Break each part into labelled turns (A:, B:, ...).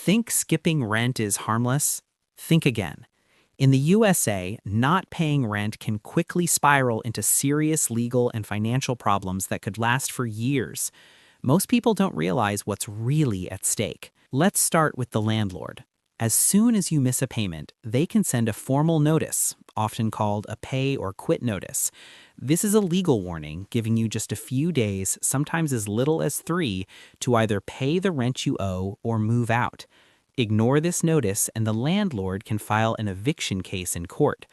A: Think skipping rent is harmless? Think again. In the USA, not paying rent can quickly spiral into serious legal and financial problems that could last for years. Most people don't realize what's really at stake. Let's start with the landlord. As soon as you miss a payment, they can send a formal notice, often called a pay or quit notice. This is a legal warning giving you just a few days, sometimes as little as 3, to either pay the rent you owe or move out. Ignore this notice and the landlord can file an eviction case in court.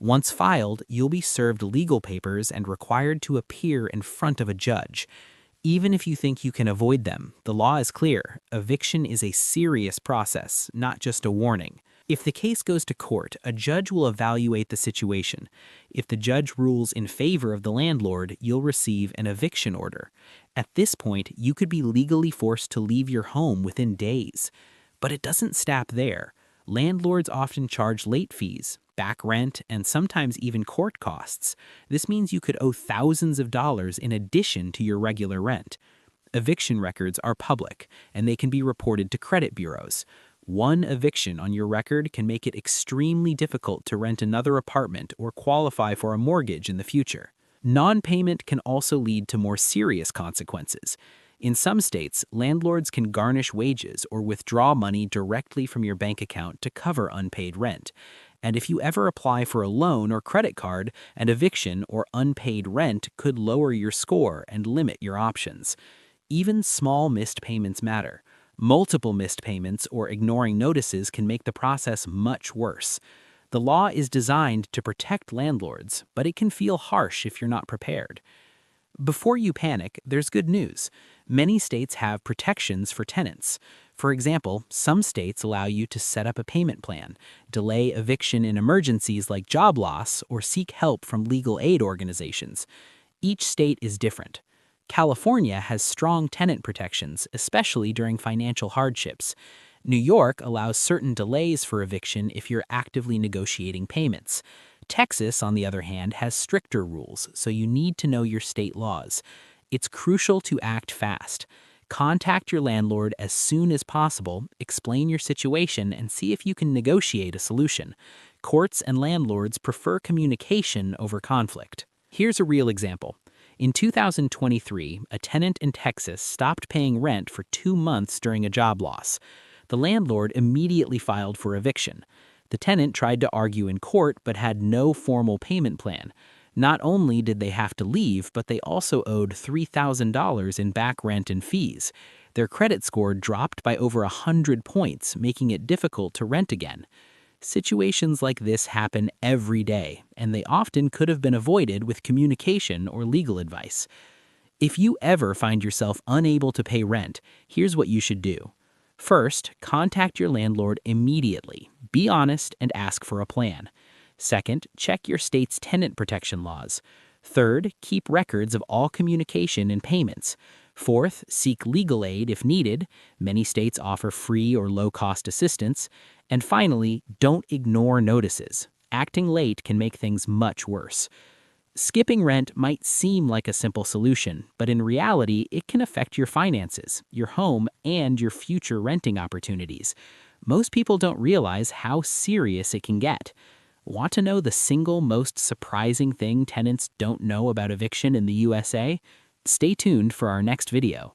A: Once filed, you'll be served legal papers and required to appear in front of a judge. Even if you think you can avoid them, the law is clear. Eviction is a serious process, not just a warning. If the case goes to court, a judge will evaluate the situation. If the judge rules in favor of the landlord, you'll receive an eviction order. At this point, you could be legally forced to leave your home within days. But it doesn't stop there. Landlords often charge late fees, back rent, and sometimes even court costs. This means you could owe thousands of dollars in addition to your regular rent. Eviction records are public, and they can be reported to credit bureaus. One eviction on your record can make it extremely difficult to rent another apartment or qualify for a mortgage in the future. Non-payment can also lead to more serious consequences. In some states, landlords can garnish wages or withdraw money directly from your bank account to cover unpaid rent. And if you ever apply for a loan or credit card, an eviction or unpaid rent could lower your score and limit your options. Even small missed payments matter. Multiple missed payments or ignoring notices can make the process much worse. The law is designed to protect landlords, but it can feel harsh if you're not prepared. Before you panic, there's good news. Many states have protections for tenants. For example, some states allow you to set up a payment plan, delay eviction in emergencies like job loss, or seek help from legal aid organizations. Each state is different. California has strong tenant protections, especially during financial hardships. New York allows certain delays for eviction if you're actively negotiating payments. Texas, on the other hand, has stricter rules, so you need to know your state laws. It's crucial to act fast. Contact your landlord as soon as possible, explain your situation, and see if you can negotiate a solution. Courts and landlords prefer communication over conflict. Here's a real example. In 2023, a tenant in Texas stopped paying rent for 2 months during a job loss. The landlord immediately filed for eviction. The tenant tried to argue in court but had no formal payment plan. Not only did they have to leave, but they also owed $3,000 in back rent and fees. Their credit score dropped by over 100 points, making it difficult to rent again. Situations like this happen every day, and they often could have been avoided with communication or legal advice. If you ever find yourself unable to pay rent, here's what you should do. First, contact your landlord immediately. Be honest and ask for a plan. Second, check your state's tenant protection laws. Third, keep records of all communication and payments. Fourth, seek legal aid if needed. Many states offer free or low-cost assistance. And finally, don't ignore notices. Acting late can make things much worse. Skipping rent might seem like a simple solution, but in reality, it can affect your finances, your home, and your future renting opportunities. Most people don't realize how serious it can get. Want to know the single most surprising thing tenants don't know about eviction in the USA? Stay tuned for our next video.